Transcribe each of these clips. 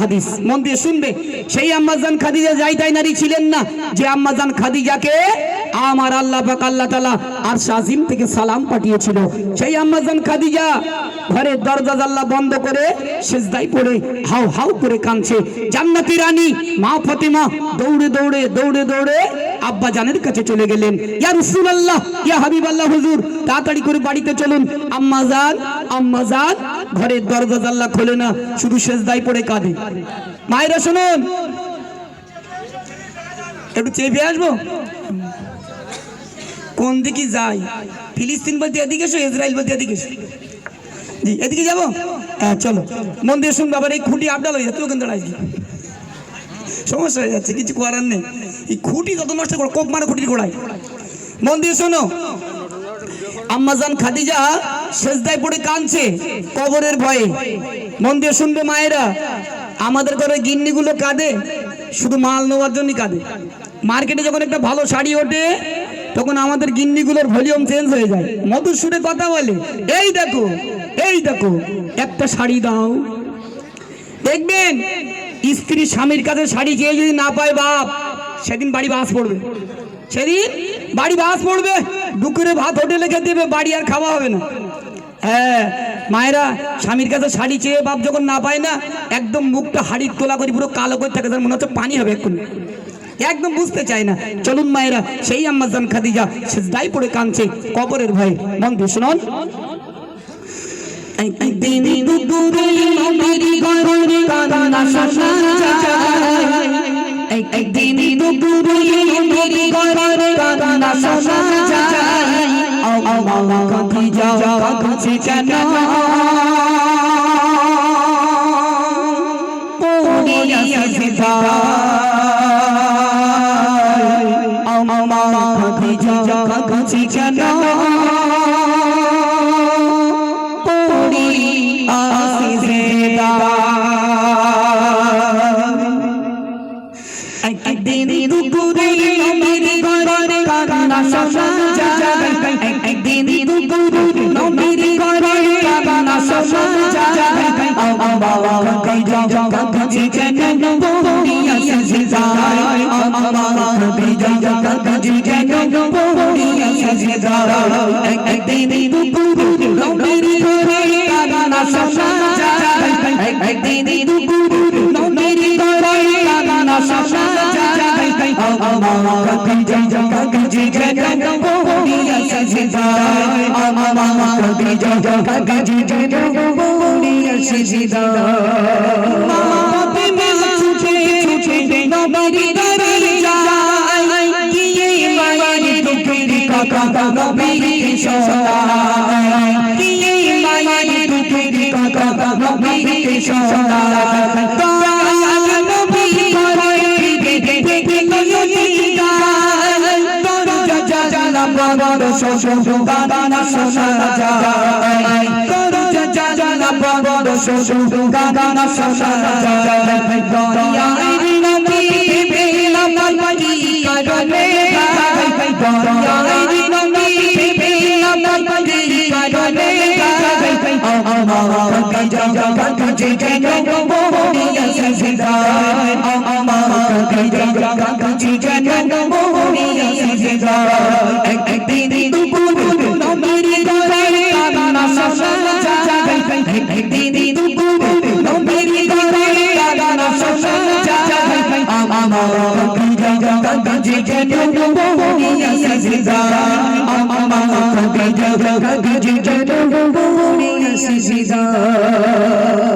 হাদিস মন দিয়ে শুনবে। সেই আম্মাজান খাদিজা যাই তাই নারী ছিলেন না, যে আম্মাজান খাদিজাকে আমার আল্লাহ পাক আল্লাহ তাআলা আরশ আজিম থেকে সালাম পাঠিয়েছিল। সেই আম্মাজান খাদিজা ঘরের দরজা জানলা বন্ধ করে সিজদায় পড়ে হাউ হাউ করে কাঁদছে। জান্নাতি রানী মা ফাতেমা দৌড়ে দৌড়ে দৌড়ে দৌড়ে আব্বা জানের কাছে চলে গেলেন। ইয়া রাসূলুল্লাহ, ইয়া হাবিবাল্লাহ, হুজুর তাড়াতাড়ি করে বাড়িতে চলুন। আম্মাজান আম্মাজান ঘরের দরজা জানলা খোলে না, শুধু সিজদায় পড়ে কাঁদে। মায়েরা শুনুন, একটু চেপে আসবো। কোন দিকে যাই? ফিলিস্তিন বলতে এদিকে এসো, ইসরায়েল বলতে এদিকে এসো। জি, এদিকে যাবো? হ্যাঁ চলো, মন দিয়ে শুনবো। আবার এই খুঁটি আপডাল হয়ে যাচ্ছে, ওখান দাঁড়াই সমস্যা হয়ে যাচ্ছে, কিছু করার নেই। এই খুঁটি যত নষ্ট করো, কোপ মারা খুঁটির গোড়ায়। মন দিয়ে শোনো, আম্মাজান খাদিজা সিজদায় পড়ে কাঁদছে কবরের ভয়ে। মন দিয়ে শুনবে মায়েরা, আমাদের ঘরে গিন্নিগুলো কাঁদে শুধু মাল নেওয়ার জন্যই কাঁদে। মার্কেটে যখন একটা ভালো শাড়ি ওঠে তখন আমাদের গিন্নিগুলোর ভলিউম চেঞ্জ হয়ে যায়, মধুর সুরে কথা বলে, এই দেখো এই দেখো একটা শাড়ি দাও। দেখবেন স্ত্রী স্বামীর কাছে শাড়ি চেয়ে যদি না পায় বাপ, সেদিন বাড়ি বাস পড়বে, সেদিন বাড়ি বাস পড়বে। দুপুরে ভাত হোটেলে খেতে দেবে, বাড়ি আর খাওয়া হবে না। হ্যাঁ মায়েরা, স্বামীর কাছে শাড়ি চেয়ে বাপ যখন না পায় না, একদম মুখটা হাড়ির তোলা করে পুরো কালো করে থাকে, তার মনে হচ্ছে পানি হবে এক্ষুনি, একদম বুঝতে চায় না। চলুন মায়েরা, সেই আম্মাজান খাদিজা সিজদায় পড়ে কাঁদছে কবরের ভয়ে। মন দিয়ে শুনুন, একদিন দুপুরে নবীর ঘরে কান্না শোনা যায়, একদিন দুপুরে নবীর ঘরে কান্না শোনা যায়। আল্লাহ খাদিজা কাঁদছে কেন, পড়িয়া সিজদায়। আল্লাহ খাদিজা কাঁদছে কেন, একদিন দুপুরে নবীর ঘরে কান্না শোনা যায়, একদিন দুপুরে নবীর ঘরে কান্না শোনা যায়। আল্লাহ খাদিজা কাঁদছে কেন, পড়িয়া সিজদায়। আল্লাহ খাদিজা কাঁদছে কেন, পড়িয়া সিজদায়। একদিন দুপুরে নবীর ঘরে কান্না শোনা যায়, একদিন দুপুরে নবীর ঘরে কান্না শোনা যায়। আল্লাহ খাদিজা কাঁদছে কেন, পড়িয়া সিজদায়। আল্লাহ খাদিজা কাঁদছে কেন, পড়িয়া সিজদায়। মা ফাতেমা ছুটে ছুটে নবীর ঘরে যায়, গিয়ে মায়ের দুঃখের কথা নবীকে শোনায়, গিয়ে মায়ের দুঃখের কথা নবীকে শোনায়। দয়াল নবী ঘরে দেখে দেখে নয়নে যায়, দরজা জানালা বন্ধ শোনো কান্না শোনা যায়, দরজা জানালা বন্ধ শোনো কান্না শোনা যায়। দয়াল নবী পেলাম কি কারণে, দয়াল নবী পেলাম কি কারণে। আল্লাহ খাদিজা কাঁদছে কেন, পড়িয়া সিজদায়। আল্লাহ খাদিজা কাঁদছে কেন, পড়িয়া সিজদায়। একদিন দুপুরে নবীর ঘরে কান্না শোনা যায়, একদিন দুপুরে নবীর ঘরে কান্না শোনা যায়। আল্লাহ খাদিজা কাঁদছে কেন, পড়িয়া সিজদায়। আল্লাহ খাদিজা কাঁদছে কেন, পড়িয়া সিজদায়।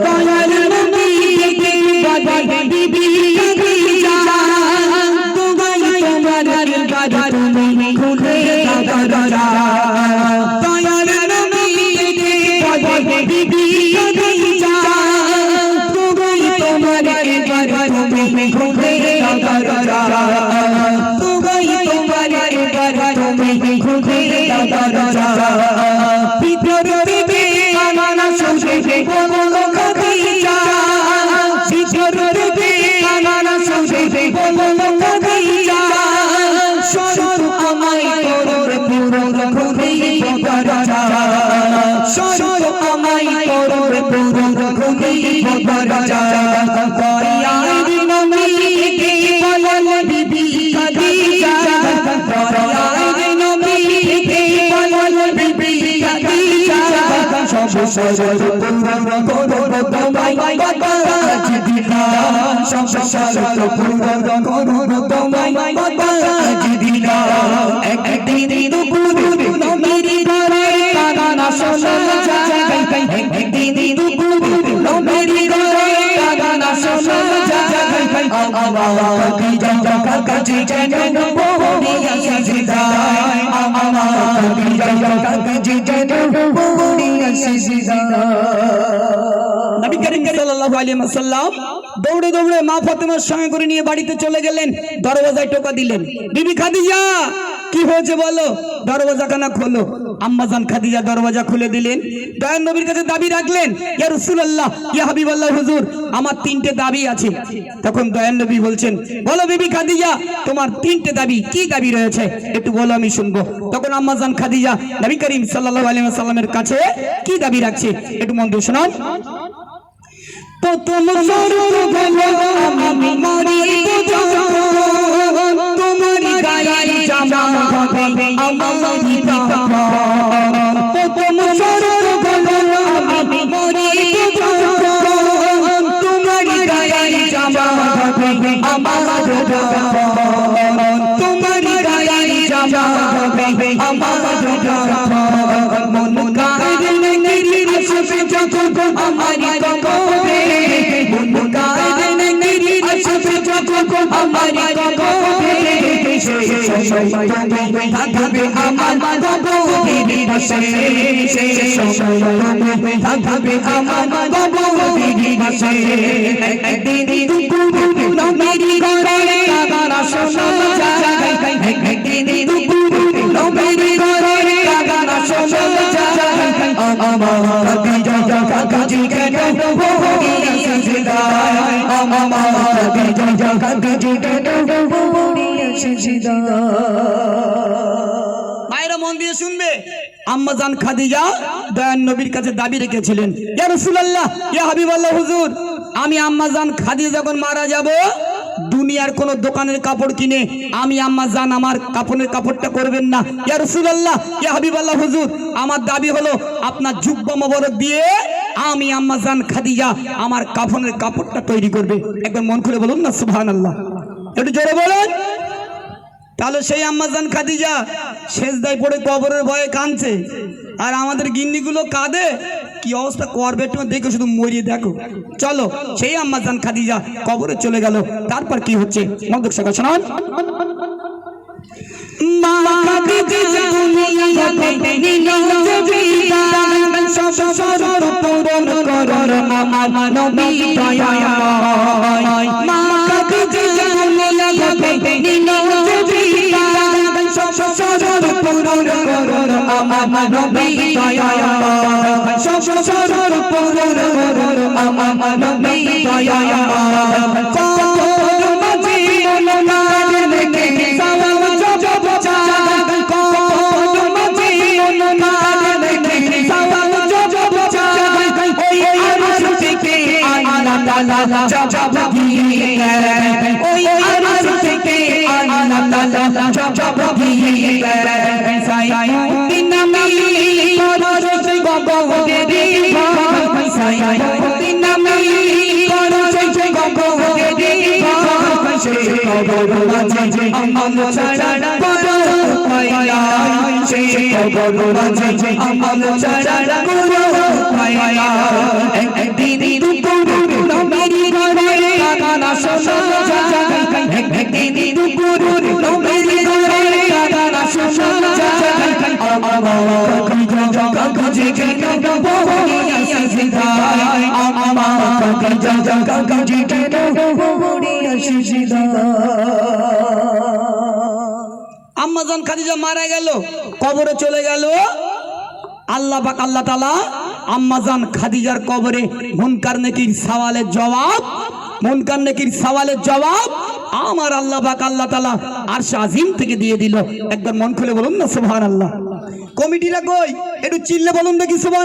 দয়াল নবী দেখে বাবা বিবি খাদিজা, তোমায় তোমার বাড়ি তুমি খুলে দাও দরজা। দয়াল নবী দেখে বাবা বিবি খাদিজা, তোমায় তোমার বাড়ি তুমি খুলে দাও দরজা। তোমায় তোমার বাড়ি তুমি খুলে দাও দরজা। ভিতর থেকে কান্না শুনতে বলো খাদিজা, ভিতর থেকে কান্না শুনতে বলো খাদিজা। শোনো আমায় তোর পূরণ করে দরজা, শোনো আমায় তোর পূরণ করে দরজা। নবী করিম সাল্লাল্লাহু আলাইহি ওয়াসাল্লাম দৌড়ে দৌড়ে মা ফাতেমার সঙ্গে করে নিয়ে বাড়িতে চলে গেলেন। দরওয়াজায় টোকা দিলেন। বিবি খাদিজা, কি হয়েছে বলো? দরওয়াজাখানা খোলো। আম্মাজান খাদিজা দরওয়াজা খুলে দিলেন। দয়ার নবীর কাছে দাবি রাখলেন, ইয়া রাসূলুল্লাহ, ইয়া হাবিবাল্লাহ হুজুর, আমার 3টে দাবি আছে। তখন দয়ার নবী বলছেন, বলো বিবি খাদিজা, তোমার 3টে দাবি, কি দাবি রয়েছে একটু বলো, আমি শুনবো। তখন আম্মাজান খাদিজা নবী করিম সাল্লাল্লাহু আলাইহি ওয়াসাল্লামের কাছে কি দাবি রাখছে একটু মন দিয়ে শুনুন। প্রথম শরত হলো আমি মরিব যখন, তোমার গায়ে জামা হবে আমারই কাফন। প্রথম শরত হলো আমি মরিব যখন, তোমার গায়ে জামা হবে আমারই কাফন। তোমার গায়ে জামা হবে আমারই কাফন। মন কাঁদে নেকি আসবে যখন আমারই কবরে, থাকবে আমার কবরের পাশে, থাকবে আমার কবরের পাশে। একদিন দুপুরে নবীর ঘরে কাদারা শোনা যায়, একদিন দুপুরে নবীর ঘরে কাদারা শোনা যায়। আমার খাদিজা কাকাজি কেন বলিয়া সিজদায়, আমার খাদিজা কাকাজি কেন বলিয়া সিজদায়। মায়েরা মন দিয়ে শুনবে, আম্মাজান খাদিজা দয়ার নবীর কাছে দাবি রেখেছিলেন, ইয়া রাসূলুল্লাহ, ইয়া হাবিবাল্লাহ হুজুর, আমি আম্মাজান খাদিজা যখন মারা যাব, দুনিয়ার কোন দোকানের কাপড় কিনে আমি আম্মাজান আমার কাপড়ের কাপড়টা করবেন না। ইয়া রাসূলুল্লাহ, ইয়া হাবিবাল্লাহ হুজুর, আমার দাবি হলো আপনার জুব্বা মোবারক দিয়ে আমি আম্মাজান খাদিজা আমার কাফনের কাপড়টা তৈরি করবে। একবার মন খুলে বলুন না সুবহানাল্লাহ, একটু জোরে বলুন। তাহলে সেই আম্মাজান খাদিজা সেজদায় পড়ে কবরের ভয়ে কাঁদছে, আর আমাদের গিন্নিগুলো কাঁদে, কি অবস্থা করবে একটু দেখো, শুধু মরিয়ে দেখো। চলো, সেই আম্মাজান খাদিজা কবরে চলে গেল। তারপর কি হচ্ছে মনোযোগ সহকারে শুনুন। মা খাদিজা দুনিয়াতে নিল যে বিদায়, সব শরত পূরণ করর আমার নবী দয়াময়। মা খাদিজা দুনিয়াতে নিল যে বিদায়, সব শরত পূরণ করর আমার নবী দয়াময়। সব শরত পূরণ করর আমার নবী দয়াময়। কবর মাঝে মননার লেগে সালাম জপ চায়, কবর মাঝে মননার লেগে সালাম জপ চায়। ওই আরশ থেকে আল্লাহ তাআলা জপ দিয়ে গেলেন, ওই আরশ থেকে আল্লাহ তাআলা জপ দিয়ে গেলেন। সাইয়্যিদিন নামী পরশ গগনের ভাই, সাইয়্যিদিন নামী পরশ গগনের ভাই। সেই কবর মাঝে আমল ছাড়া কোনো উপায় নাই, সেই কবর মাঝে আমল ছাড়া কোনো উপায় নাই। একদিন দুপুরে নবীর ঘরে কাদারা শোনা যায়, একদিন দুপুরে নবীর ঘরে কাদারা শোনা যায়। আমার খাদিজা কাকাজি কেন বলিয়া সিজদায়, আমার খাদিজা কাকাজি কেন বলিয়া সিজদায়। আম্মাজান খাদিজা মারা গেল, কবরে চলে গেল। আল্লাহ পাক আল্লাহ তাআলা আম্মাজান খাদিজার কবরে মুনকার নেকির সওয়ালের জবাব, মুনকার নেকির সওয়ালের জবাব আমার আল্লাহ পাক আল্লাহ তাআলা আরশ আজিম থেকে দিয়ে দিল। একবার মন খুলে বলুন না সুবহানাল্লাহ। কমিটিরা কই একটু চিল্লে বলুন দেখি সুবহান।